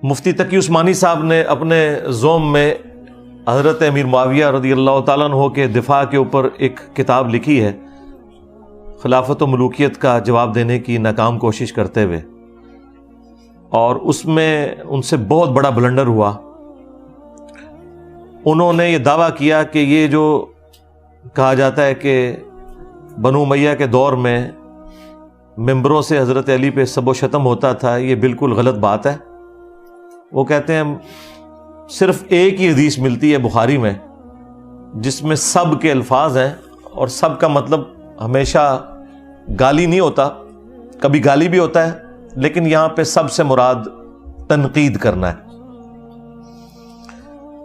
مفتی تقی عثمانی صاحب نے اپنے زوم میں حضرت امیر معاویہ رضی اللہ تعالیٰ عنہ کے دفاع کے اوپر ایک کتاب لکھی ہے، خلافت و ملوکیت کا جواب دینے کی ناکام کوشش کرتے ہوئے، اور اس میں ان سے بہت بڑا بلنڈر ہوا۔ انہوں نے یہ دعویٰ کیا کہ یہ جو کہا جاتا ہے کہ بنو امیہ کے دور میں ممبروں سے حضرت علی پہ سب و شتم ہوتا تھا، یہ بالکل غلط بات ہے۔ وہ کہتے ہیں صرف ایک ہی حدیث ملتی ہے بخاری میں جس میں سب کے الفاظ ہیں، اور سب کا مطلب ہمیشہ گالی نہیں ہوتا، کبھی گالی بھی ہوتا ہے، لیکن یہاں پہ سب سے مراد تنقید کرنا ہے۔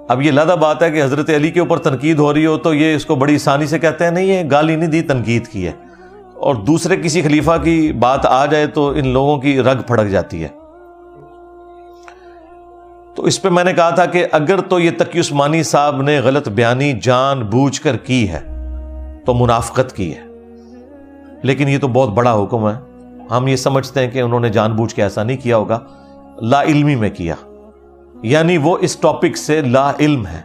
اب یہ لادہ بات ہے کہ حضرت علی کے اوپر تنقید ہو رہی ہو تو یہ اس کو بڑی آسانی سے کہتے ہیں نہیں یہ گالی نہیں دی، تنقید کی ہے، اور دوسرے کسی خلیفہ کی بات آ جائے تو ان لوگوں کی رگ پھڑک جاتی ہے۔ تو اس پہ میں نے کہا تھا کہ اگر تو یہ تقی عثمانی صاحب نے غلط بیانی جان بوجھ کر کی ہے تو منافقت کی ہے، لیکن یہ تو بہت بڑا حکم ہے، ہم یہ سمجھتے ہیں کہ انہوں نے جان بوجھ کے ایسا نہیں کیا ہوگا، لا علمی میں کیا، یعنی وہ اس ٹاپک سے لا علم ہے۔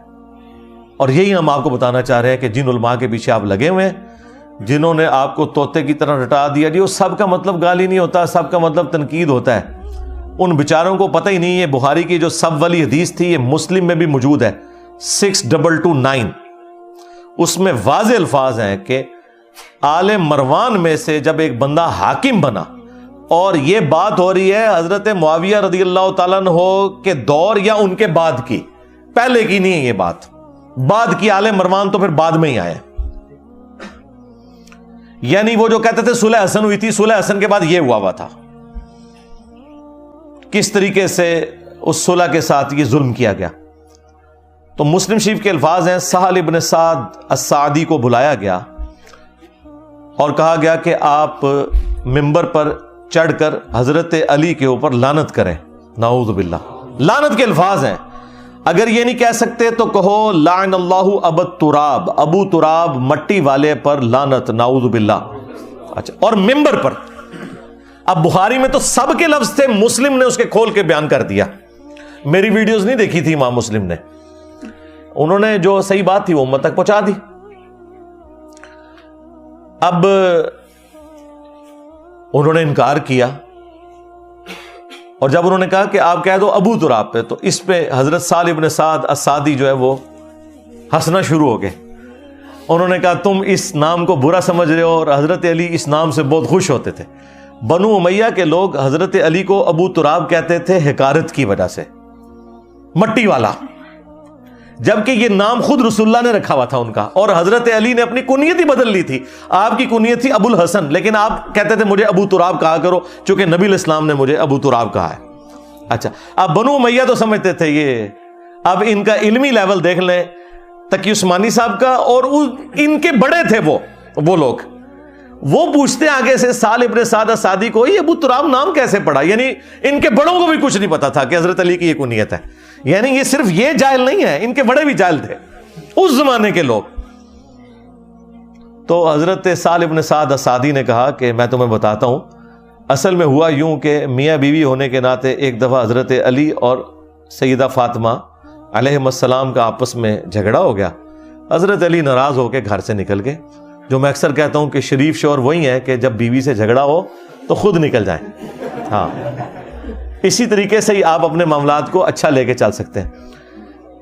اور یہی ہم آپ کو بتانا چاہ رہے ہیں کہ جن علماء کے پیچھے آپ لگے ہوئے ہیں، جنہوں نے آپ کو طوطے کی طرح رٹا دیا جی وہ سب کا مطلب گالی نہیں ہوتا، سب کا مطلب تنقید ہوتا ہے، ان بیچاروں کو پتہ ہی نہیں ہے بخاری کی جو سب والی حدیث تھی یہ مسلم میں بھی موجود ہے 6229، اس میں واضح الفاظ ہیں کہ آل مروان میں سے جب ایک بندہ حاکم بنا، اور یہ بات ہو رہی ہے حضرت معاویہ رضی اللہ تعالیٰ عنہ کے دور یا ان کے بعد کی، پہلے کی نہیں ہے یہ بات، بعد کی آل مروان تو پھر بعد میں ہی آئے۔ یعنی وہ جو کہتے تھے صلح حسن ہوئی تھی، صلح حسن کے بعد یہ ہوا تھا، کس طریقے سے اس صلح کے ساتھ یہ ظلم کیا گیا۔ تو مسلم شریف کے الفاظ ہیں سہل ابن سعد السعدی کو بلایا گیا اور کہا گیا کہ آپ منبر پر چڑھ کر حضرت علی کے اوپر لعنت کریں، نعوذ باللہ، لعنت کے الفاظ ہیں۔ اگر یہ نہیں کہہ سکتے تو کہو لعن اللہ ابو تراب، ابو تراب مٹی والے پر لعنت، نعوذ باللہ۔ اچھا، اور منبر پر، اب بخاری میں تو سب کے لفظ تھے، مسلم نے اس کے کھول کے بیان کر دیا، میری ویڈیوز نہیں دیکھی تھی امام مسلم نے، انہوں نے جو صحیح بات تھی وہ امت تک پہنچا دی۔ اب انہوں نے انکار کیا، اور جب انہوں نے کہا کہ آپ کہہ دو ابو تراب پہ، تو اس پہ حضرت سہل ابن سعد السعدی جو ہے وہ ہنسنا شروع ہو گئے۔ انہوں نے کہا تم اس نام کو برا سمجھ رہے ہو، اور حضرت علی اس نام سے بہت خوش ہوتے تھے۔ بنو امیہ کے لوگ حضرت علی کو ابو تراب کہتے تھے حقارت کی وجہ سے، مٹی والا، جبکہ یہ نام خود رسول اللہ نے رکھا ہوا تھا ان کا، اور حضرت علی نے اپنی کنیت ہی بدل لی تھی، آپ کی کنیت تھی ابو الحسن، لیکن آپ کہتے تھے مجھے ابو تراب کہا کرو چونکہ نبی الاسلام نے مجھے ابو تراب کہا ہے۔ اچھا، اب بنو امیہ تو سمجھتے تھے یہ، اب ان کا علمی لیول دیکھ لیں تقی عثمانی صاحب کا، اور ان کے بڑے تھے وہ لوگ، وہ پوچھتے آگے سے سہل ابن سعد السعدی کو یہ ابو تراب نام کیسے پڑا، یعنی ان کے بڑوں کو بھی کچھ نہیں پتا تھا کہ حضرت علی کی یہ کنیت ہے، یعنی یہ صرف یہ جاہل نہیں ہے، ان کے بڑے بھی جاہل تھے اس زمانے کے لوگ۔ تو حضرت سہل ابن سعد السعدی نے کہا کہ میں تمہیں بتاتا ہوں، اصل میں ہوا یوں کہ میاں بیوی ہونے کے ناطے ایک دفعہ حضرت علی اور سیدہ فاطمہ علیہ السلام کا آپس میں جھگڑا ہو گیا، حضرت علی ناراض ہو کے گھر سے نکل گئے۔ جو میں اکثر کہتا ہوں کہ شریف شوہر وہی ہے کہ جب بیوی سے جھگڑا ہو تو خود نکل جائیں۔ ہاں، اسی طریقے سے ہی آپ اپنے معاملات کو اچھا لے کے چل سکتے ہیں۔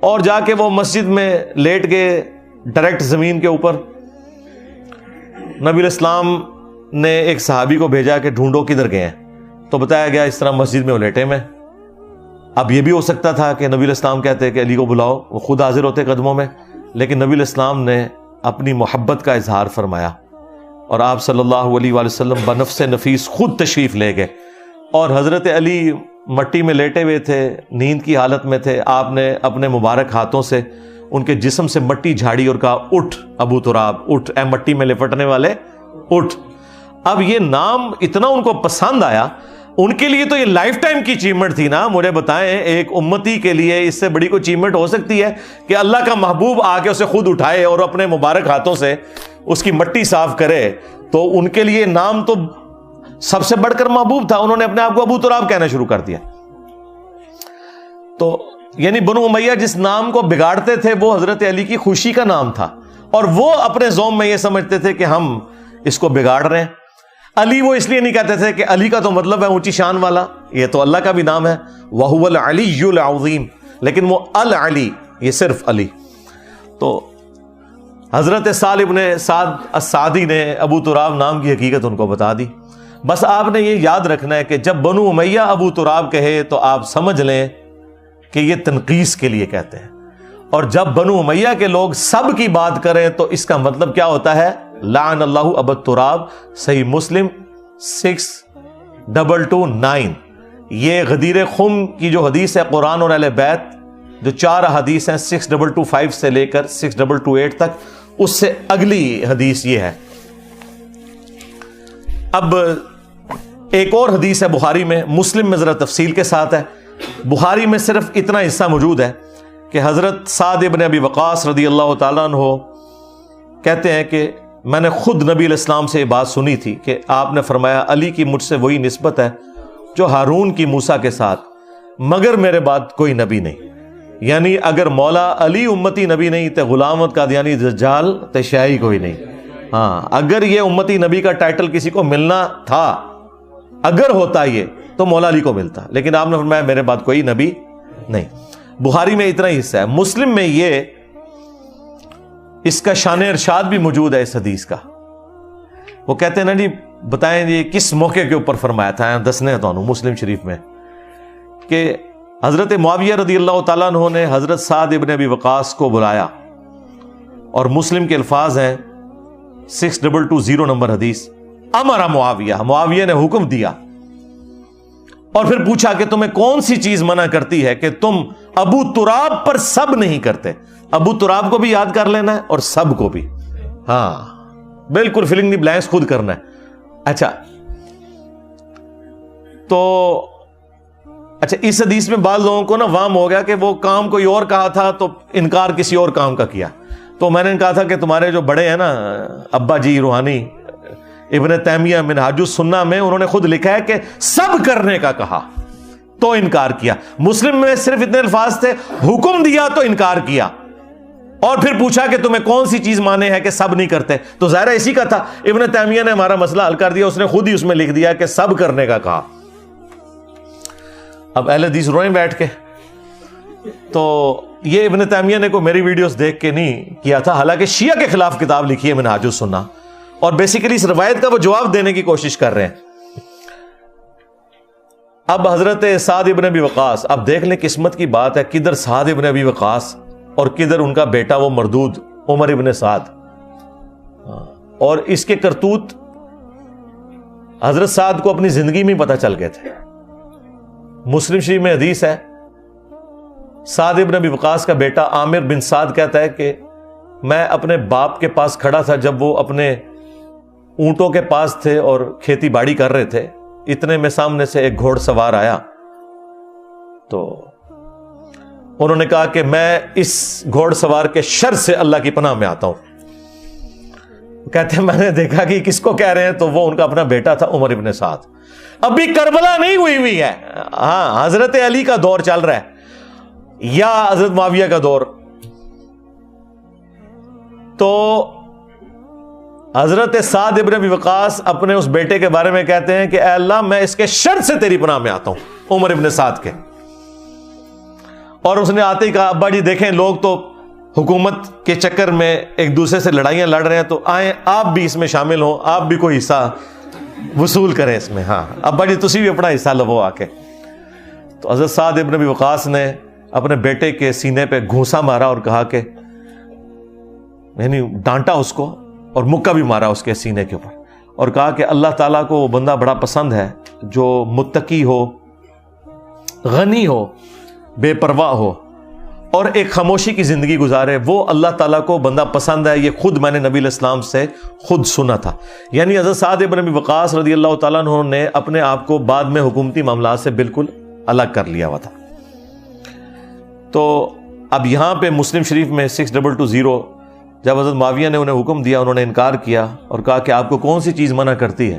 اور جا کے وہ مسجد میں لیٹ گئے ڈائریکٹ زمین کے اوپر۔ نبی الاسلام نے ایک صحابی کو بھیجا کہ ڈھونڈو کدھر گئے ہیں، تو بتایا گیا اس طرح مسجد میں وہ لیٹے میں۔ اب یہ بھی ہو سکتا تھا کہ نبی الاسلام کہتے کہ علی کو بلاؤ، وہ خود حاضر ہوتے قدموں میں، لیکن نبی الاسلام نے اپنی محبت کا اظہار فرمایا، اور آپ صلی اللہ علیہ وآلہ وسلم بنفس نفیس خود تشریف لے گئے، اور حضرت علی مٹی میں لیٹے ہوئے تھے، نیند کی حالت میں تھے، آپ نے اپنے مبارک ہاتھوں سے ان کے جسم سے مٹی جھاڑی اور کہا اٹھ ابو تراب، اٹھ اے مٹی میں لپٹنے والے، اٹھ۔ اب یہ نام اتنا ان کو پسند آیا، ان کے لیے تو یہ لائف ٹائم کی اچیومنٹ تھی نا۔ مجھے بتائیں ایک امتی کے لیے اس سے بڑی کوئی اچیومنٹ ہو سکتی ہے کہ اللہ کا محبوب آ کے اسے خود اٹھائے اور اپنے مبارک ہاتھوں سے اس کی مٹی صاف کرے؟ تو ان کے لیے نام تو سب سے بڑھ کر محبوب تھا، انہوں نے اپنے آپ کو ابو تراب کہنا شروع کر دیا۔ تو یعنی بنو امیہ جس نام کو بگاڑتے تھے وہ حضرت علی کی خوشی کا نام تھا، اور وہ اپنے زوم میں یہ سمجھتے تھے کہ ہم اس کو بگاڑ رہے ہیں۔ علی وہ اس لیے نہیں کہتے تھے کہ علی کا تو مطلب ہے اونچی شان والا، یہ تو اللہ کا بھی نام ہے، وَهُوَ الْعَلِيُّ الْعَظِيمُ، لیکن وہ العلی، یہ صرف علی۔ تو حضرت سہل ابن سعد السعدی نے ابو تراب نام کی حقیقت ان کو بتا دی۔ بس آپ نے یہ یاد رکھنا ہے کہ جب بنو امیہ ابو تراب کہے تو آپ سمجھ لیں کہ یہ تنقیص کے لیے کہتے ہیں، اور جب بنو امیہ کے لوگ سب کی بات کریں تو اس کا مطلب کیا ہوتا ہے؟ لعن اللہ ابا تراب، صحیح مسلم 6229۔ یہ غدیر خم کی جو حدیث ہے قرآن اور اہل بیت، جو 4 حدیث ہیں 6225 سے لے کر 6228 تک، اس سے اگلی حدیث یہ ہے۔ اب ایک اور حدیث ہے بخاری میں، مسلم میں ذرا تفصیل کے ساتھ ہے۔ بخاری میں صرف اتنا حصہ موجود ہے کہ حضرت سعد ابن ابی وقاص رضی اللہ تعالیٰ عنہ کہتے ہیں کہ میں نے خود نبی علیہ السلام سے یہ بات سنی تھی کہ آپ نے فرمایا علی کی مجھ سے وہی نسبت ہے جو ہارون کی موسیٰ کے ساتھ، مگر میرے بعد کوئی نبی نہیں۔ یعنی اگر مولا علی امتی نبی نہیں تو غلامت قادیانی دجال تو شیعی کوئی نہیں۔ ہاں، اگر یہ امتی نبی کا ٹائٹل کسی کو ملنا تھا، اگر ہوتا یہ تو مولا علی کو ملتا، لیکن آپ نے فرمایا میرے بعد کوئی نبی نہیں۔ بخاری میں اتنا ہی حصہ ہے۔ مسلم میں یہ اس کا شان ارشاد بھی موجود ہے اس حدیث کا۔ وہ کہتے ہیں نا جی بتائیں جی کس موقع کے اوپر فرمایا تھا، دسنے ہیں تو مسلم شریف میں کہ حضرت معاویہ رضی اللہ تعالیٰ عنہ نے حضرت سعد ابن ابی وقاص کو بلایا، اور مسلم کے الفاظ ہیں 6220 نمبر حدیث، امر معاویہ، معاویہ نے حکم دیا اور پھر پوچھا کہ تمہیں کون سی چیز منع کرتی ہے کہ تم ابو تراب پر سب نہیں کرتے۔ ابو تراب کو بھی یاد کر لینا ہے اور سب کو بھی، ہاں بالکل فلنگ دی بلینکس خود کرنا ہے۔ اچھا تو اس حدیث میں بعض لوگوں کو نا وہم ہو گیا کہ وہ کام کوئی اور کہا تھا تو انکار کسی اور کام کا کیا۔ تو میں نے کہا تھا کہ تمہارے جو بڑے ہیں نا ابا جی روحانی ابن تیمیہ منہاج السنہ میں انہوں نے خود لکھا ہے کہ سب کرنے کا کہا تو انکار کیا۔ مسلم میں صرف اتنے الفاظ تھے، حکم دیا تو انکار کیا، اور پھر پوچھا کہ تمہیں کون سی چیز مانے ہے کہ سب نہیں کرتے، تو ظاہر اسی کا تھا۔ ابن تیمیہ نے ہمارا مسئلہ حل کر دیا، اس نے خود ہی اس میں لکھ دیا کہ سب کرنے کا کہا۔ اب اہل حدیث روئیں بیٹھ کے، تو یہ ابن تیمیہ نے کوئی میری ویڈیوز دیکھ کے نہیں کیا تھا، حالانکہ شیعہ کے خلاف کتاب لکھی ہے منہاج السنہ، اور بیسیکلی اس روایت کا وہ جواب دینے کی کوشش کر رہے ہیں۔ اب حضرت سعد ابن ابی وقاص، اب دیکھ لیں قسمت کی بات ہے، کدھر سعد ابن ابی وقاص اور کدھر ان کا بیٹا وہ مردود عمر ابن سعد، اور اس کے کرتوت حضرت سعد کو اپنی زندگی میں پتہ چل گئے تھے۔ مسلم شریف میں حدیث ہے، سعد ابن ابی وقاص کا بیٹا عامر بن سعد کہتا ہے کہ میں اپنے باپ کے پاس کھڑا تھا جب وہ اپنے اونٹوں کے پاس تھے اور کھیتی باڑی کر رہے تھے، اتنے میں سامنے سے ایک گھوڑ سوار آیا، تو انہوں نے کہا کہ میں اس گھوڑ سوار کے شر سے اللہ کی پناہ میں آتا ہوں۔ کہتے ہیں میں نے دیکھا کہ کس کو کہہ رہے ہیں، تو وہ ان کا اپنا بیٹا تھا عمر ابن سعد۔ ابھی کربلا نہیں ہوئی ہے، ہاں حضرت علی کا دور چل رہا ہے یا حضرت معاویہ کا دور۔ تو حضرت سعد ابن ابی وقاص اپنے اس بیٹے کے بارے میں کہتے ہیں کہ اے اللہ میں اس کے شر سے تیری پناہ میں آتا ہوں، عمر ابن سعد کے۔ اور اس نے آتے ہی کہا ابا جی دیکھیں لوگ تو حکومت کے چکر میں ایک دوسرے سے لڑائیاں لڑ رہے ہیں، تو آئیں آپ بھی اس میں شامل ہوں، آپ بھی کوئی حصہ وصول کریں اس میں۔ ہاں ابا جی تسی بھی اپنا حصہ لو آ کے۔ تو حضرت سعد ابن ابی وقاص نے اپنے بیٹے کے سینے پہ گھونسا مارا اور کہا کہ یعنی ڈانٹا اس کو اور مکہ بھی مارا اس کے سینے کے اوپر، اور کہا کہ اللہ تعالیٰ کو وہ بندہ بڑا پسند ہے جو متقی ہو، غنی ہو، بے پرواہ ہو اور ایک خاموشی کی زندگی گزارے، وہ اللہ تعالیٰ کو بندہ پسند ہے۔ یہ خود میں نے نبی علیہ السلام سے خود سنا تھا۔ یعنی حضرت سعد ابن ابی وقاص رضی اللہ تعالیٰ عنہ نے اپنے آپ کو بعد میں حکومتی معاملات سے بالکل الگ کر لیا ہوا تھا۔ تو اب یہاں پہ مسلم شریف میں 6220 جب حضرت معاویہ نے انہیں حکم دیا، انہوں نے انکار کیا اور کہا کہ آپ کو کون سی چیز منع کرتی ہے،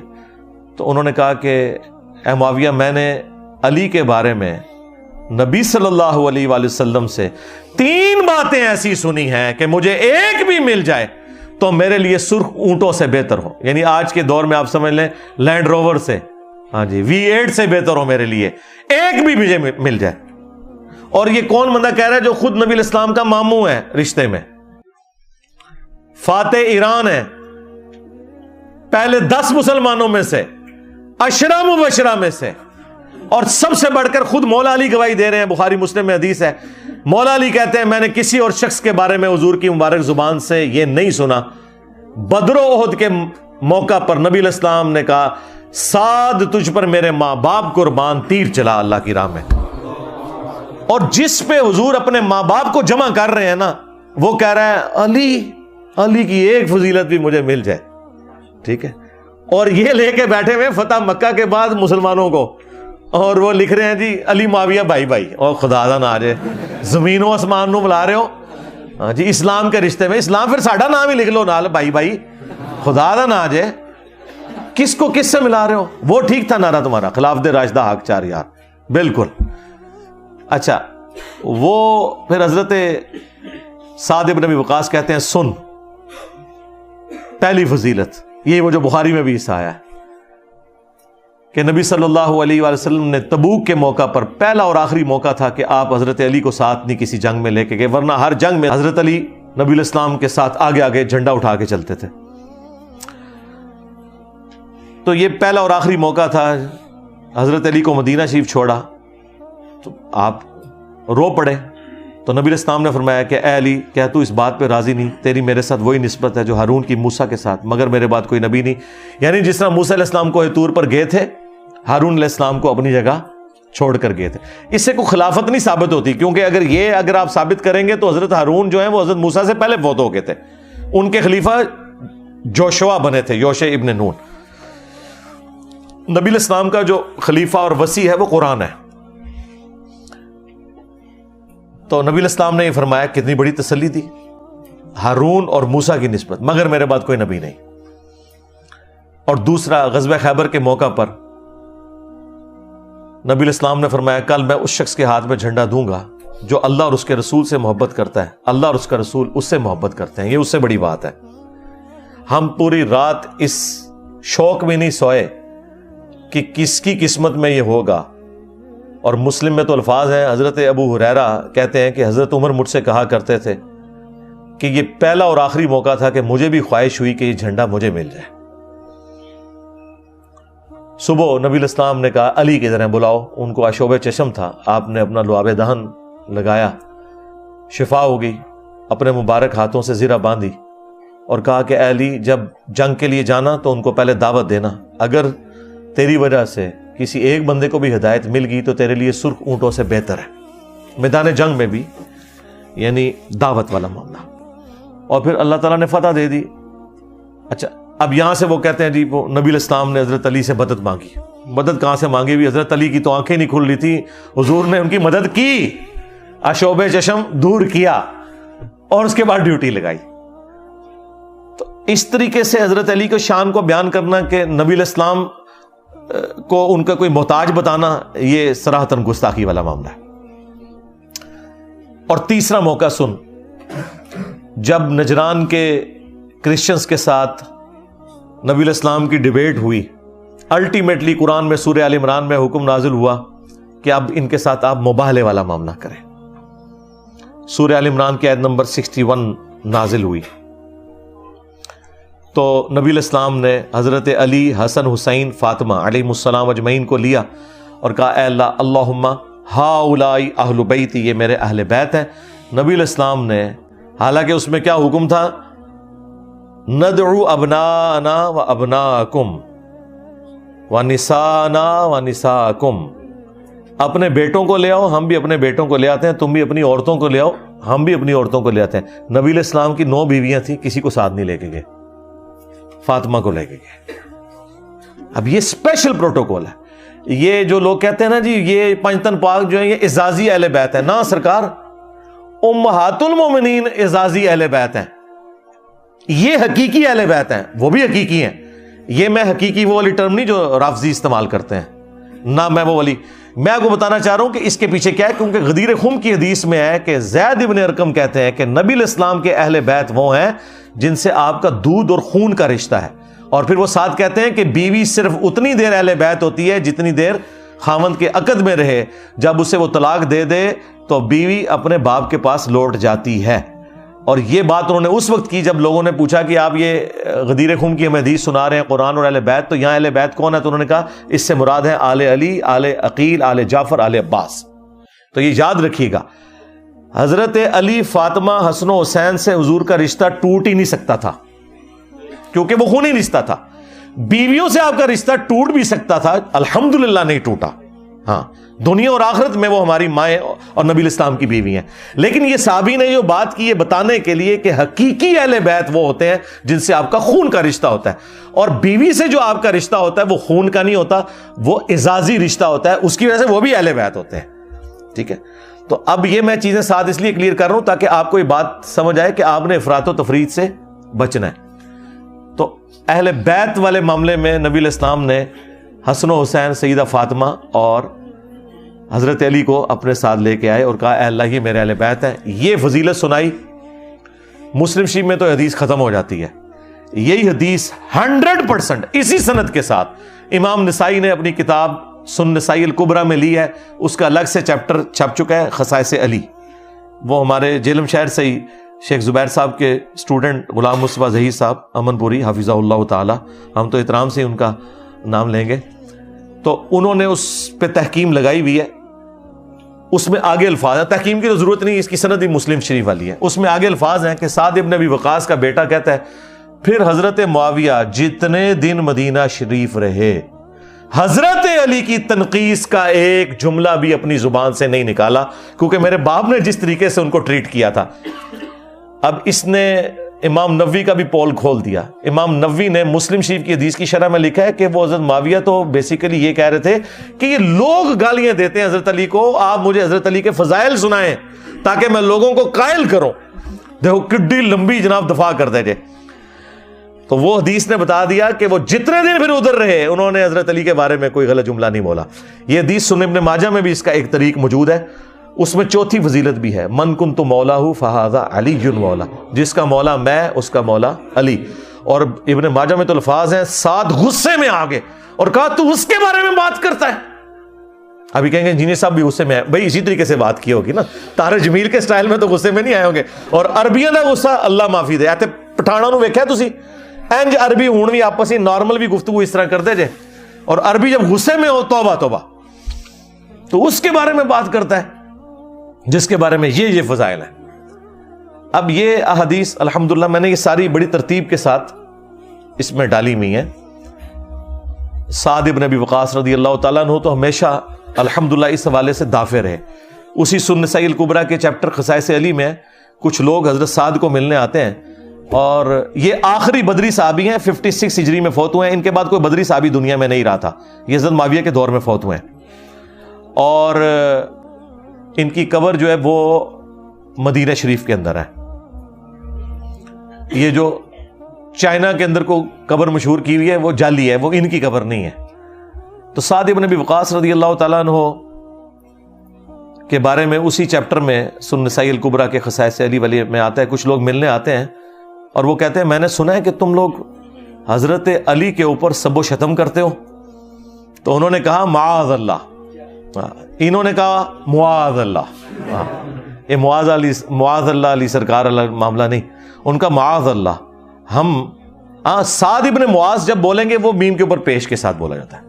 تو انہوں نے کہا کہ اے معاویہ میں نے علی کے بارے میں نبی صلی اللہ علیہ وآلہ وسلم سے 3 باتیں ایسی سنی ہیں کہ مجھے ایک بھی مل جائے تو میرے لیے سرخ اونٹوں سے بہتر ہو. یعنی آج کے دور میں آپ سمجھ لیں لینڈ روور سے, ہاں جی, V8 سے بہتر ہو میرے لیے, ایک بھی مجھے مل جائے. اور یہ کون بندہ کہہ رہا ہے؟ جو خود نبی علیہ السلام کا ماموں ہے رشتے میں, فاتح ایران ہے, پہلے 10 مسلمانوں میں سے, 10 مبشرہ میں سے, اور سب سے بڑھ کر خود مولا علی گواہی دے رہے ہیں. بخاری مسلم میں حدیث ہے, مولا علی کہتے ہیں میں نے کسی اور شخص کے بارے میں حضور کی مبارک زبان سے یہ نہیں سنا. بدر و احد کے موقع پر نبی علیہ السلام نے کہا سعد تجھ پر میرے ماں باپ قربان, تیر چلا اللہ کی راہ میں. اور جس پہ حضور اپنے ماں باپ کو جمع کر رہے ہیں نا, وہ کہہ رہا ہے علی کی ایک فضیلت بھی مجھے مل جائے. ٹھیک ہے, اور یہ لے کے بیٹھے ہوئے فتح مکہ کے بعد مسلمانوں کو, اور وہ لکھ رہے ہیں جی علی معاویہ بھائی بھائی. اور خدا دا نہ آ جائے, زمین و آسمان نو ملا رہے ہو, ہاں جی, اسلام کے رشتے میں. اسلام پھر ساڈا نام ہی لکھ لو نال, بھائی بھائی. خدا دا نہ آ جائے, کس کو کس سے ملا رہے ہو؟ وہ ٹھیک تھا نعرہ تمہارا, خلافت راشدہ حق 4 یار, بالکل. اچھا, وہ پھر حضرت سعد بن ابی وقاص کہتے ہیں سن پہلی فضیلت, یہ وہ جو بخاری میں بھی حصہ آیا ہے کہ نبی صلی اللہ علیہ وآلہ وسلم نے تبوک کے موقع پر, پہلا اور آخری موقع تھا کہ آپ حضرت علی کو ساتھ نہیں کسی جنگ میں لے کے گئے, ورنہ ہر جنگ میں حضرت علی نبی علیہ السلام کے ساتھ آگے آگے جھنڈا اٹھا کے چلتے تھے. تو یہ پہلا اور آخری موقع تھا. حضرت علی کو مدینہ شریف چھوڑا تو آپ رو پڑے, تو نبی علیہ السلام نے فرمایا کہ اے علی, کیا تو اس بات پہ راضی نہیں؟ تیری میرے ساتھ وہی نسبت ہے جو ہارون کی موسیٰ کے ساتھ, مگر میرے بعد کوئی نبی نہیں. یعنی جس طرح موسیٰ علیہ السلام کو طور پر گئے تھے, ہارون علیہ السلام کو اپنی جگہ چھوڑ کر گئے تھے. اس سے کوئی خلافت نہیں ثابت ہوتی, کیونکہ اگر آپ ثابت کریں گے تو حضرت ہارون جو ہیں وہ حضرت موسیٰ سے پہلے فوت ہو گئے تھے. ان کے خلیفہ جوشوا بنے تھے, یوشع ابن نون. نبی علیہ السلام کا جو خلیفہ اور وصی ہے وہ قرآن ہے. تو نبی علیہ السلام نے یہ فرمایا, کتنی بڑی تسلی دی, ہارون اور موسیٰ کی نسبت, مگر میرے بعد کوئی نبی نہیں. اور دوسرا, غزوہ خیبر کے موقع پر نبی علیہ السلام نے فرمایا کل میں اس شخص کے ہاتھ میں جھنڈا دوں گا جو اللہ اور اس کے رسول سے محبت کرتا ہے, اللہ اور اس کا رسول اس سے محبت کرتے ہیں. یہ اس سے بڑی بات ہے. ہم پوری رات اس شوق میں نہیں سوئے کہ کس کی قسمت میں یہ ہوگا. اور مسلم میں تو الفاظ ہیں, حضرت ابو ہریرہ کہتے ہیں کہ حضرت عمر مجھ سے کہا کرتے تھے کہ یہ پہلا اور آخری موقع تھا کہ مجھے بھی خواہش ہوئی کہ یہ جھنڈا مجھے مل جائے. صبح نبی علیہ السلام نے کہا علی کی طرح بلاؤ. ان کو آشوب چشم تھا, آپ نے اپنا لعاب دہن لگایا, شفا ہو گئی, اپنے مبارک ہاتھوں سے زرہ باندھی اور کہا کہ اے علی, جب جنگ کے لیے جانا تو ان کو پہلے دعوت دینا. اگر تیری وجہ سے کسی ایک بندے کو بھی ہدایت مل گئی تو تیرے لیے سرخ اونٹوں سے بہتر ہے. میدان جنگ میں بھی یعنی دعوت والا معاملہ. اور پھر اللہ تعالیٰ نے فتح دے دی. اچھا, اب یہاں سے وہ کہتے ہیں جی وہ نبی علیہ السلام نے حضرت علی سے مدد مانگی. مدد کہاں سے مانگی بھی؟ حضرت علی کی تو آنکھیں نہیں کھل رہی تھی, حضور نے ان کی مدد کی, آشوب چشم دور کیا اور اس کے بعد ڈیوٹی لگائی. تو اس طریقے سے حضرت علی کو شان کو بیان کرنا کہ نبی علیہ السلام کو ان کا کوئی محتاج بتانا, یہ صراحتاً گستاخی والا معاملہ ہے. اور تیسرا موقع سن, جب نجران کے کرسچنز کے ساتھ نبی علیہ السلام کی ڈیبیٹ ہوئی, الٹیمیٹلی قرآن میں سورہ آل عمران میں حکم نازل ہوا کہ اب ان کے ساتھ آپ مباہلے والا معاملہ کریں. سورہ آل عمران کی آیت نمبر 61 نازل ہوئی. تو نبی علیہ السلام نے حضرت علی, حسن, حسین, فاطمہ علیہم السلام اجمعین کو لیا اور کہا اے اللہ, اللہم ہاؤلائی اہل بیتی, یہ میرے اہل بیت ہیں. نبی علیہ السلام نے, حالانکہ اس میں کیا حکم تھا, ندعو ابناءنا و ابناءکم و نساءنا و نساءکم, اپنے بیٹوں کو لے آؤ, ہم بھی اپنے بیٹوں کو لے آتے ہیں, تم بھی اپنی عورتوں کو لے آؤ, ہم بھی اپنی عورتوں کو لے آتے ہیں. نبی علیہ السلام کی 9 بیویاں تھیں, کسی کو ساتھ نہیں لے کے گئے, فاطمہ کو لے کے گئے. اب یہ اسپیشل پروٹوکول ہے. یہ جو لوگ کہتے ہیں نا جی یہ پنجتن پاک جو ہیں یہ اعزازی اہل بیت ہے, نہ سرکار, امہات المومنین اعزازی اہل بیت ہیں, یہ حقیقی اہل بیت ہیں, وہ بھی حقیقی ہیں. یہ میں حقیقی وہ والی ٹرم نہیں جو رافضی استعمال کرتے ہیں. نہ میں وہ ولی. میں آپ کو بتانا چاہ رہا ہوں کہ اس کے پیچھے کیا ہے, کیونکہ غدیر خم کی حدیث میں ہے کہ زید ابن ارقم کہتے ہیں کہ نبی علیہ السلام کے اہل بیت وہ ہیں جن سے آپ کا دودھ اور خون کا رشتہ ہے. اور پھر وہ ساتھ کہتے ہیں کہ بیوی صرف اتنی دیر اہل بیت ہوتی ہے جتنی دیر خاوند کے عقد میں رہے, جب اسے وہ طلاق دے دے تو بیوی اپنے باپ کے پاس لوٹ جاتی ہے. اور یہ بات انہوں نے اس وقت کی جب لوگوں نے پوچھا کہ آپ یہ غدیر خم کی ہمیں حدیث سنا رہے ہیں قرآن اور اہل بیت, تو یہاں اہل بیت کون ہے؟ تو انہوں نے کہا اس سے مراد ہے آل علی, آل عقیل, آل جعفر, آل عباس. تو یہ یاد رکھیے گا, حضرت علی, فاطمہ, حسن و حسین سے حضور کا رشتہ ٹوٹ ہی نہیں سکتا تھا کیونکہ وہ خونی رشتہ تھا. بیویوں سے آپ کا رشتہ ٹوٹ بھی سکتا تھا, الحمدللہ نہیں ٹوٹا. ہاں, دنیا اور آخرت میں وہ ہماری مائیں اور نبی الاسلام کی بیوی ہیں. لیکن یہ صحابی نے جو بات کی یہ بتانے کے لیے کہ حقیقی اہل بیت وہ ہوتے ہیں جن سے آپ کا خون کا رشتہ ہوتا ہے, اور بیوی سے جو آپ کا رشتہ ہوتا ہے وہ خون کا نہیں ہوتا, وہ اعزازی رشتہ ہوتا ہے, اس کی وجہ سے وہ بھی اہل بیت ہوتے ہیں. ٹھیک ہے, تو اب یہ میں چیزیں ساتھ اس لیے کلیئر کر رہا ہوں تاکہ آپ کو یہ بات سمجھ آئے کہ آپ نے افراط و تفریط سے بچنا ہے. تو اہل بیت والے معاملے میں نبی علیہ السلام نے حسن و حسین, سیدہ فاطمہ اور حضرت علی کو اپنے ساتھ لے کے آئے اور کہا اے اللہ یہ میرے اہل بیت ہیں. یہ فضیلت سنائی. مسلم شریف میں تو حدیث ختم ہو جاتی ہے. یہی حدیث 100% اسی سند کے ساتھ امام نسائی نے اپنی کتاب سن نسائی الکبریٰ میں لی ہے. اس کا الگ سے چیپٹر چھپ چکا ہے, خصائص علی. وہ ہمارے جیلم شہر سے ہی شیخ زبیر صاحب کے اسٹوڈنٹ غلام مصطفیٰ ظہیر صاحب امن پوری حفظہ اللہ تعالی, ہم تو احترام سے ان کا نام لیں گے, تو انہوں نے اس پہ تحکیم لگائی ہوئی ہے. اس میں آگے الفاظ ہیں, تحکیم کی تو ضرورت نہیں, اس کی سند بھی مسلم شریف والی ہے. اس میں آگے الفاظ ہیں کہ سعد ابن ابی وقاص کا بیٹا کہتا ہے پھر حضرت معاویہ جتنے دن مدینہ شریف رہے حضرت علی کی تنقیص کا ایک جملہ بھی اپنی زبان سے نہیں نکالا, کیونکہ میرے باپ نے جس طریقے سے ان کو ٹریٹ کیا تھا. اب اس نے امام نووی کا بھی پول کھول دیا. امام نووی نے مسلم شریف کی حدیث کی شرح میں لکھا ہے کہ وہ حضرت معاویہ تو بیسیکلی یہ کہہ رہے تھے کہ یہ لوگ گالیاں دیتے ہیں حضرت علی کو, آپ مجھے حضرت علی کے فضائل سنائیں تاکہ میں لوگوں کو قائل کروں. دیکھو کڈی لمبی جناب دفاع کر دے. تو وہ حدیث نے بتا دیا کہ وہ جتنے دن پھر ادھر رہے انہوں نے حضرت علی کے بارے میں کوئی غلط جملہ نہیں بولا. یہ حدیث سنن ابن ماجہ میں بھی اس کا ایک طریق موجود ہے. اس میں چوتھی فضیلت بھی ہے, من کنت مولاہ فہذا علی مولا, جس کا مولا میں اس کا مولا علی. اور ابن ماجہ میں تو الفاظ ہیں, ساتھ غصے میں آگے اور کہا تو اس کے بارے میں بات کرتا ہے. ابھی کہیں گے انجینئر صاحب بھی غصے میں ہے, بھائی اسی طریقے سے بات کی ہوگی نا, طارق جمیل کے سٹائل میں تو غصے میں نہیں آئے ہوں گے. اور عربیاں دا غصہ اللہ معافی دے, ایتے پٹھانوں نو ویکھیا تسی انج عربی ہون بھی آپس ہی نارمل بھی گفتگو اس طرح کرتے جے, اور عربی جب غصے میں ہو توبہ توبہ, تو اس کے بارے میں بات کرتا ہے جس کے بارے میں یہ فضائل ہیں. اب یہ احادیث الحمدللہ میں نے یہ ساری بڑی ترتیب کے ساتھ اس میں ڈالی ہوئی ہیں. سعد ابن ابی وقاص رضی اللہ تعالیٰ عنہ تو ہمیشہ الحمدللہ اس حوالے سے دافع رہے. اسی سن نسائی الکبریٰ کے چیپٹر خصائص علی میں کچھ لوگ حضرت سعد کو ملنے آتے ہیں, اور یہ آخری بدری صحابی ہیں, 56 ہجری میں فوت ہوئے ہیں. ان کے بعد کوئی بدری صحابی دنیا میں نہیں رہا تھا, یہ حضرت معاویہ کے دور میں فوت ہوئے ہیں. اور ان کی قبر جو ہے وہ مدینہ شریف کے اندر ہے. یہ جو چائنا کے اندر کو قبر مشہور کی ہوئی ہے وہ جعلی ہے, وہ ان کی قبر نہیں ہے. تو سعد ابن ابی وقاص رضی اللہ تعالیٰ عنہ کے بارے میں اسی چیپٹر میں سن نسائی الکبریٰ کے خصائص علی ولی میں آتا ہے, کچھ لوگ ملنے آتے ہیں اور وہ کہتے ہیں میں نے سنا ہے کہ تم لوگ حضرت علی کے اوپر سب و شتم کرتے ہو. تو انہوں نے کہا معاذ اللہ, انہوں نے کہا معاذ اللہ. یہ معاذ اللہ علی سرکار اللہ معاملہ نہیں, ان کا معاذ اللہ. ہم سعد ابن معاذ جب بولیں گے وہ میم کے اوپر پیش کے ساتھ بولا جاتا ہے,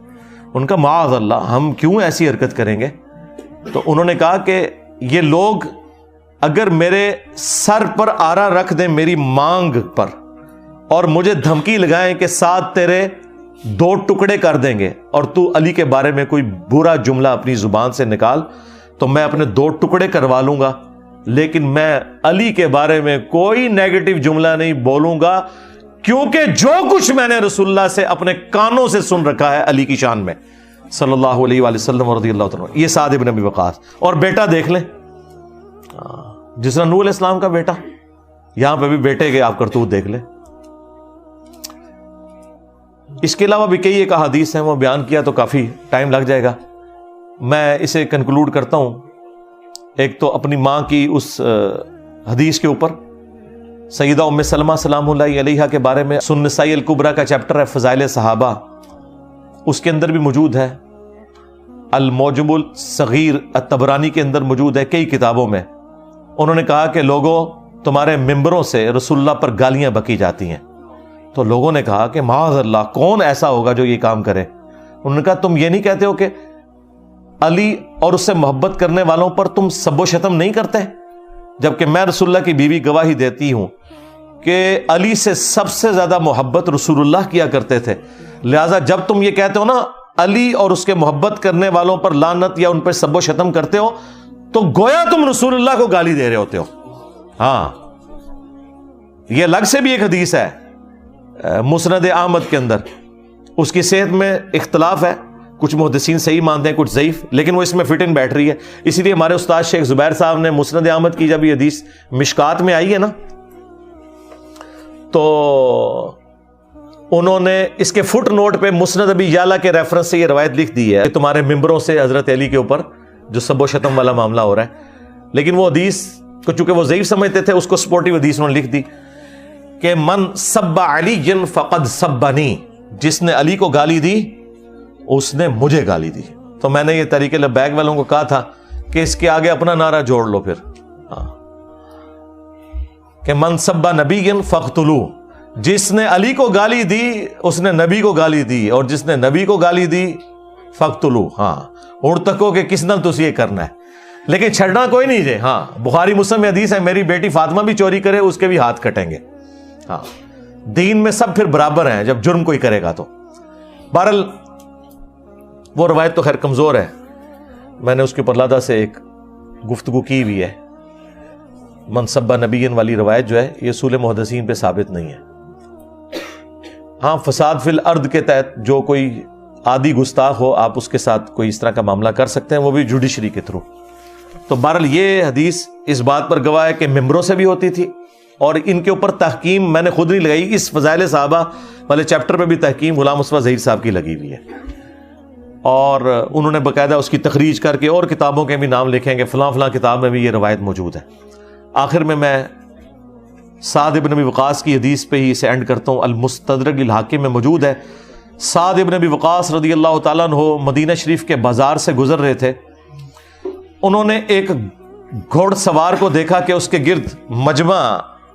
ان کا معاذ اللہ, ہم کیوں ایسی حرکت کریں گے. تو انہوں نے کہا کہ یہ لوگ اگر میرے سر پر آرا رکھ دیں میری مانگ پر اور مجھے دھمکی لگائیں کہ سعد تیرے 2 ٹکڑے کر دیں گے اور تو علی کے بارے میں کوئی برا جملہ اپنی زبان سے نکال, تو میں اپنے 2 ٹکڑے کروا لوں گا, لیکن میں علی کے بارے میں کوئی نیگیٹو جملہ نہیں بولوں گا, کیونکہ جو کچھ میں نے رسول اللہ سے اپنے کانوں سے سن رکھا ہے علی کی شان میں صلی اللہ علیہ وآلہ وسلم رضی اللہ تعالیٰ. یہ سعد ابن ابی وقاص. اور بیٹا دیکھ لیں, جس طرح نوح علیہ السلام کا بیٹا, یہاں پہ بھی بیٹے کے آپ کرتوت دیکھ لیں. اس کے علاوہ بھی کئی ایک احادیث ہیں، وہ بیان کیا تو کافی ٹائم لگ جائے گا، میں اسے کنکلوڈ کرتا ہوں۔ ایک تو اپنی ماں کی اس حدیث کے اوپر، سیدہ ام سلمہ سلام اللہ علیہا کے بارے میں سنن نسائی الکبریٰ کا چیپٹر ہے فضائل صحابہ، اس کے اندر بھی موجود ہے، المعجم الصغیر الطبرانی کے اندر موجود ہے، کئی کتابوں میں۔ انہوں نے کہا کہ لوگوں، تمہارے ممبروں سے رسول اللہ پر گالیاں بکی جاتی ہیں۔ تو لوگوں نے کہا کہ معاذ اللہ، کون ایسا ہوگا جو یہ کام کرے؟ انہوں نے کہا تم یہ نہیں کہتے ہو کہ علی اور اس سے محبت کرنے والوں پر تم سب و شتم نہیں کرتے؟ جبکہ میں رسول اللہ کی بیوی گواہی دیتی ہوں کہ علی سے سب سے زیادہ محبت رسول اللہ کیا کرتے تھے، لہذا جب تم یہ کہتے ہو نا علی اور اس کے محبت کرنے والوں پر لعنت یا ان پر سب و شتم کرتے ہو، تو گویا تم رسول اللہ کو گالی دے رہے ہوتے ہو۔ ہاں، یہ الگ سے بھی ایک حدیث ہے مسند احمد کے اندر، اس کی صحت میں اختلاف ہے، کچھ محدثین صحیح مانتے ہیں، کچھ ضعیف، لیکن وہ اس میں فٹ ان بیٹھ رہی ہے۔ اسی لیے ہمارے استاد شیخ زبیر صاحب نے مسند احمد کی جب یہ حدیث مشکات میں آئی ہے نا، تو انہوں نے اس کے فٹ نوٹ پہ مسند ابی یعلا کے ریفرنس سے یہ روایت لکھ دی ہے کہ تمہارے ممبروں سے حضرت علی کے اوپر جو سب و شتم والا معاملہ ہو رہا ہے، لیکن وہ حدیث کو چونکہ وہ ضعیف سمجھتے تھے، اس کو سپورٹیو حدیث انہوں نے لکھ دی کہ من سب علی فقد سبنی، جس نے علی کو گالی دی اس نے مجھے گالی دی۔ تو میں نے یہ تحریک لبیک والوں کو کہا تھا کہ اس کے آگے اپنا نعرہ جوڑ لو پھر، کہ من سب نبی فقتلو، جس نے علی کو گالی دی اس نے نبی کو گالی دی، اور جس نے نبی کو گالی دی فقتلو۔ ہاں، اڑ تکو کہ کس نل تسی یہ کرنا ہے، لیکن چھڑنا کوئی نہیں جے۔ ہاں، بخاری مسلم میں حدیث ہے، میری بیٹی فاطمہ بھی چوری کرے اس کے بھی ہاتھ کٹیں گے۔ ہاں، دین میں سب پھر برابر ہیں جب جرم کوئی کرے گا تو۔ بہرحال وہ روایت تو خیر کمزور ہے، میں نے اس کے پرلادہ سے ایک گفتگو کی بھی ہے۔ منصبہ نبیین والی روایت جو ہے یہ اصول محدثین پہ ثابت نہیں ہے۔ ہاں، فساد فی الارض کے تحت جو کوئی عادی گستاخ ہو، آپ اس کے ساتھ کوئی اس طرح کا معاملہ کر سکتے ہیں، وہ بھی جوڈیشری کے تھرو۔ تو بہرحال یہ حدیث اس بات پر گواہ ہے کہ ممبروں سے بھی ہوتی تھی، اور ان کے اوپر تحکیم میں نے خود نہیں لگائی، اس فضائل صحابہ والے چیپٹر پہ بھی تحکیم غلام مصطفیٰ ظہیر صاحب کی لگی ہوئی ہے، اور انہوں نے باقاعدہ اس کی تخریج کر کے اور کتابوں کے بھی نام لکھیں گے، فلاں فلاں کتاب میں بھی یہ روایت موجود ہے۔ آخر میں سعد ابن ابی وقاص کی حدیث پہ ہی اسے اینڈ کرتا ہوں۔ المستدرک الحاکم میں موجود ہے، سعد ابن ابی وقاص رضی اللہ تعالیٰ عنہ مدینہ شریف کے بازار سے گزر رہے تھے، انہوں نے ایک گھوڑ سوار کو دیکھا کہ اس کے گرد مجمع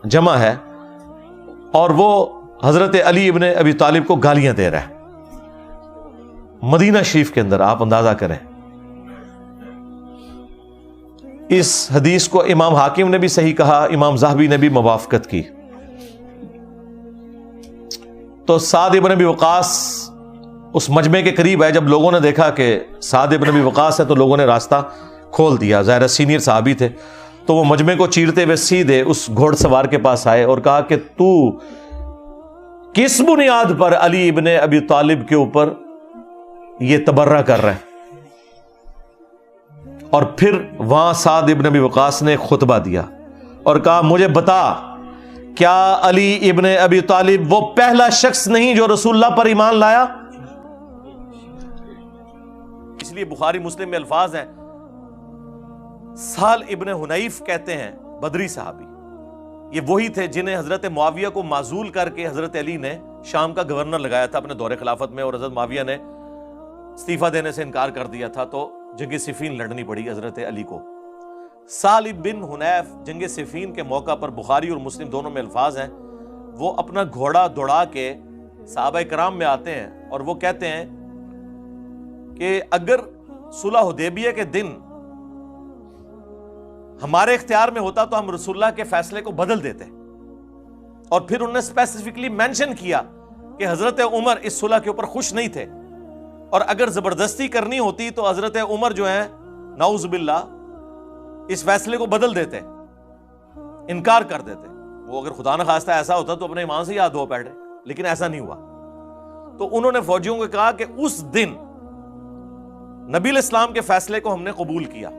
جمع ہے، اور وہ حضرت علی ابن ابی طالب کو گالیاں دے رہا ہے مدینہ شریف کے اندر۔ آپ اندازہ کریں، اس حدیث کو امام حاکم نے بھی صحیح کہا، امام ذہبی نے بھی موافقت کی۔ تو سعد ابن ابی وقاص اس مجمع کے قریب ہے، جب لوگوں نے دیکھا کہ سعد ابن ابی وقاص ہے تو لوگوں نے راستہ کھول دیا، ظاہر سینئر صحابی تھے، تو وہ مجمع کو چیرتے ہوئے سیدھے اس گھوڑ سوار کے پاس آئے اور کہا کہ تو کس بنیاد پر علی ابن ابی طالب کے اوپر یہ تبرہ کر رہا ہے؟ اور پھر وہاں سعد ابن ابی وقاص نے خطبہ دیا اور کہا مجھے بتا، کیا علی ابن ابی طالب وہ پہلا شخص نہیں جو رسول اللہ پر ایمان لایا؟ اس لیے بخاری مسلم میں الفاظ ہیں، سہل ابن حنیف کہتے ہیں بدری صحابی، یہ وہی تھے جنہیں حضرت معاویہ کو معزول کر کے حضرت علی نے شام کا گورنر لگایا تھا اپنے دور خلافت میں، اور حضرت معاویہ نے استعفیٰ دینے سے انکار کر دیا تھا، تو جنگ صفین لڑنی پڑی حضرت علی کو۔ سہل بن حنیف جنگ صفین کے موقع پر بخاری اور مسلم دونوں میں الفاظ ہیں، وہ اپنا گھوڑا دوڑا کے صحابہ کرام میں آتے ہیں اور وہ کہتے ہیں کہ اگر صلح حدیبیہ کے دن ہمارے اختیار میں ہوتا تو ہم رسول اللہ کے فیصلے کو بدل دیتے، اور پھر انہوں نے اسپیسیفکلی مینشن کیا کہ حضرت عمر اس صلح کے اوپر خوش نہیں تھے، اور اگر زبردستی کرنی ہوتی تو حضرت عمر جو ہیں نعوذ باللہ اس فیصلے کو بدل دیتے، انکار کر دیتے۔ وہ اگر خدا نہ خواستہ ایسا ہوتا تو اپنے ایمان سے یاد ہو بیٹھے، لیکن ایسا نہیں ہوا۔ تو انہوں نے فوجیوں کو کہا کہ اس دن نبی علیہ السلام کے فیصلے کو ہم نے قبول کیا،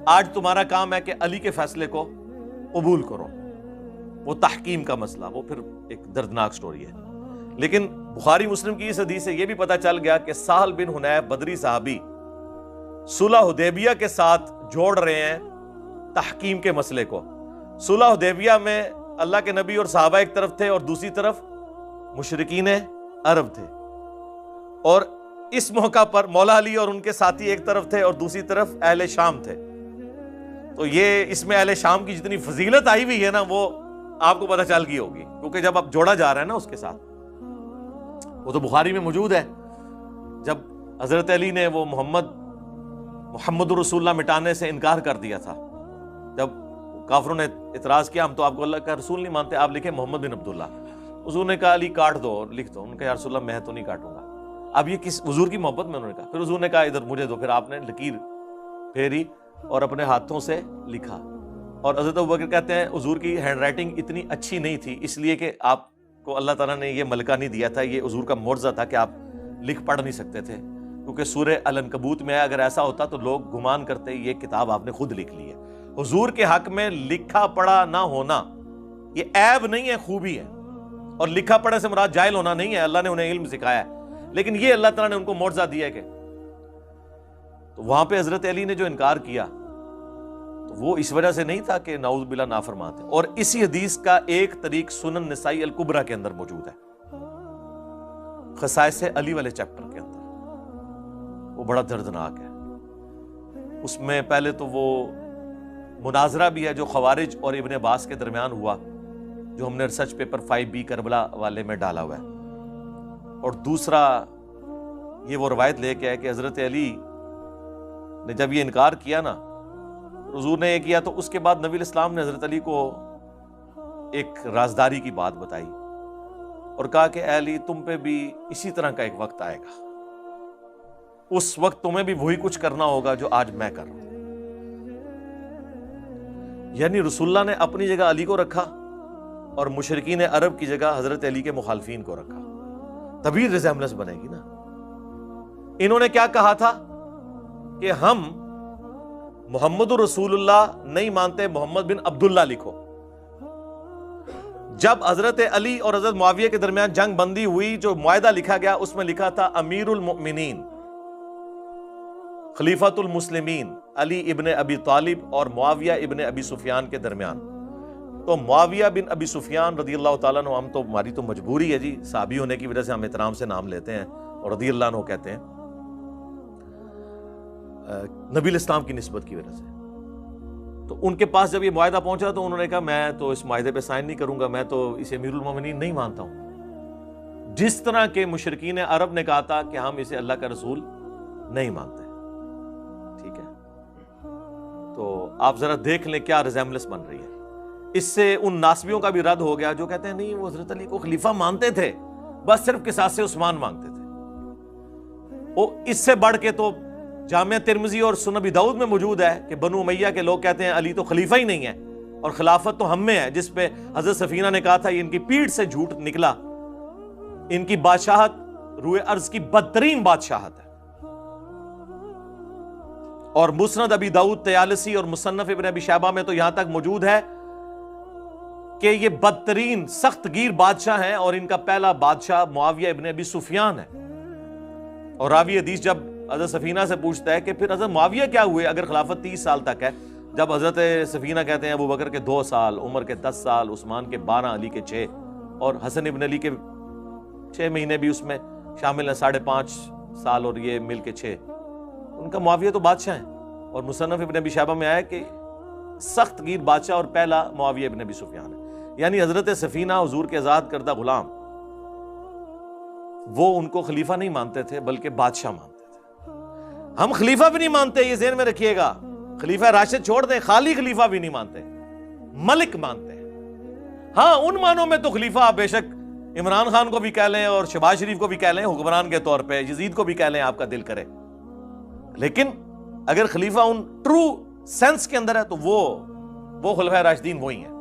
آج تمہارا کام ہے کہ علی کے فیصلے کو قبول کرو۔ وہ تحکیم کا مسئلہ، وہ پھر ایک دردناک سٹوری ہے، لیکن بخاری مسلم کی اس حدیث سے یہ بھی پتہ چل گیا کہ سہل بن حنیف بدری صحابی صلح حدیبیہ کے ساتھ جوڑ رہے ہیں تحکیم کے مسئلے کو. صلح حدیبیہ میں اللہ کے نبی اور صحابہ ایک طرف تھے اور دوسری طرف مشرکین عرب تھے, اور اس موقع پر مولا علی اور ان کے ساتھی ایک طرف تھے اور دوسری طرف اہل شام تھے. تو یہ اس میں اہل شام کی جتنی فضیلت آئی ہوئی ہے نا وہ آپ کو پتہ چل گئی ہوگی, کیونکہ جب آپ جوڑا جا رہا ہے نا اس کے ساتھ, وہ تو بخاری میں موجود ہے. جب حضرت علی نے وہ محمد رسول اللہ مٹانے سے انکار کر دیا تھا, جب کافروں نے اعتراض کیا ہم تو آپ کو اللہ کا رسول نہیں مانتے, آپ لکھیں محمد بن عبداللہ. حضور نے کہا علی کاٹ دو اور لکھ دو. انہوں نے کہا یا رسول اللہ میں تو نہیں کاٹوں گا. اب یہ کس حضور کی محبت میں انہوں نے کہا. پھر حضور نے کہا ادھر مجھے دو. پھر آپ نے لکیر پھیری اور اپنے ہاتھوں سے لکھا. اور حضرت ابوبکر کہتے ہیں حضور کی ہینڈ رائٹنگ اتنی اچھی نہیں تھی, اس لیے کہ آپ کو اللہ تعالیٰ نے یہ ملکہ نہیں دیا تھا, یہ حضور کا معجزہ تھا کہ آپ لکھ پڑھ نہیں سکتے تھے, کیونکہ سورہ العنکبوت میں اگر ایسا ہوتا تو لوگ گمان کرتے یہ کتاب آپ نے خود لکھ لی ہے. حضور کے حق میں لکھا پڑھا نہ ہونا یہ عیب نہیں ہے, خوبی ہے. اور لکھا پڑھے سے مراد جاہل ہونا نہیں ہے, اللہ نے انہیں علم سکھایا ہے, لیکن یہ اللہ تعالیٰ نے ان کو معجزہ دیا ہے کہ تو وہاں پہ حضرت علی نے جو انکار کیا تو وہ اس وجہ سے نہیں تھا کہ نعوذ باللہ نافرمان تھے. اور اسی حدیث کا ایک طریق سنن نسائی الکبریٰ کے اندر موجود ہے, خصائص علی والے چیپٹر کے اندر, وہ بڑا دردناک ہے. اس میں پہلے تو وہ مناظرہ بھی ہے جو خوارج اور ابن عباس کے درمیان ہوا, جو ہم نے ریسرچ پیپر 5B کربلا والے میں ڈالا ہوا ہے. اور دوسرا یہ وہ روایت لے کے ہے کہ حضرت علی نے جب یہ انکار کیا نا, حضور نے یہ کیا تو اس کے بعد نبی الاسلام نے حضرت علی کو ایک رازداری کی بات بتائی اور کہا کہ اے علی تم پہ بھی اسی طرح کا ایک وقت آئے گا, اس وقت تمہیں بھی وہی کچھ کرنا ہوگا جو آج میں کر رہا ہوں. یعنی رسول اللہ نے اپنی جگہ علی کو رکھا اور مشرکین عرب کی جگہ حضرت علی کے مخالفین کو رکھا, تبھی ریزیمبلنس بنے گی نا. انہوں نے کیا کہا تھا کہ ہم محمد رسول اللہ نہیں مانتے, محمد بن عبداللہ لکھو. جب حضرت علی اور حضرت معاویہ کے درمیان جنگ بندی ہوئی, جو معاہدہ لکھا گیا اس میں لکھا تھا امیر المؤمنین خلیفۃ المسلمین علی ابن ابی طالب اور معاویہ ابن ابی سفیان کے درمیان. تو معاویہ بن ابی سفیان رضی اللہ تعالیٰ عنہ, ہم تو ہماری تو مجبوری ہے جی, صحابی ہونے کی وجہ سے ہم احترام سے نام لیتے ہیں اور رضی اللہ عنہ کہتے ہیں, نبی الاسلام کی نسبت کی وجہ سے. تو ان کے پاس جب یہ معاہدہ پہنچا تو انہوں نے کہا میں تو اس معاہدے پہ سائن نہیں کروں گا, میں تو اسے امیر المومنین نہیں مانتا ہوں, جس طرح کے مشرکین عرب نے کہا تھا کہ ہم اسے اللہ کا رسول نہیں مانتے. ٹھیک ہے, تو آپ ذرا دیکھ لیں کیا ریزیمبلنس بن رہی ہے. اس سے ان ناسبیوں کا بھی رد ہو گیا جو کہتے ہیں نہیں وہ حضرت علی کو خلیفہ مانتے تھے, بس صرف قصاص عثمان مانگتے تھے. وہ اس سے بڑھ کے تو جامعہ ترمذی اور سنن ابی داؤد میں موجود ہے کہ بنو امیہ کے لوگ کہتے ہیں علی تو خلیفہ ہی نہیں ہے اور خلافت تو ہم میں ہے, جس پہ حضرت سفینہ نے کہا تھا یہ ان کی پیٹھ سے جھوٹ نکلا, ان کی بادشاہت روئے ارض کی بدترین بادشاہت ہے. اور مسند ابی داؤد طیالسی اور مصنف ابن ابی شیبہ میں تو یہاں تک موجود ہے کہ یہ بدترین سخت گیر بادشاہ ہیں اور ان کا پہلا بادشاہ معاویہ ابن ابی سفیان ہے. اور راوی حدیث جب حضرت سفینہ سے پوچھتا ہے کہ پھر حضرت معاویہ کیا ہوئے اگر خلافت 30 سال تک ہے, جب حضرت سفینہ کہتے ہیں ابو بکر کے 2 سال, عمر کے 10 سال, عثمان کے 12, علی کے 6 اور حسن ابن علی کے 6 مہینے بھی اس میں شامل ہیں, 5.5 سال اور یہ مل کے 6. ان کا معاویہ تو بادشاہ ہیں. اور مصنف ابن ابی شیبہ میں آیا کہ سخت گیر بادشاہ اور پہلا معاویہ ابن ابی سفیان ہے. یعنی حضرت سفینہ حضور کے آزاد کردہ غلام, وہ ان کو خلیفہ نہیں مانتے تھے بلکہ بادشاہ مانتے تھے. ہم خلیفہ بھی نہیں مانتے, یہ ذہن میں رکھیے گا. خلیفہ راشد چھوڑ دیں, خالی خلیفہ بھی نہیں مانتے, ملک مانتے ہیں. ہاں ان معنوں میں تو خلیفہ آپ بے شک عمران خان کو بھی کہہ لیں اور شہباز شریف کو بھی کہہ لیں حکمران کے طور پہ, یزید کو بھی کہہ لیں آپ کا دل کرے, لیکن اگر خلیفہ ان ٹرو سینس کے اندر ہے تو وہ خلفائے راشدین وہی ہیں.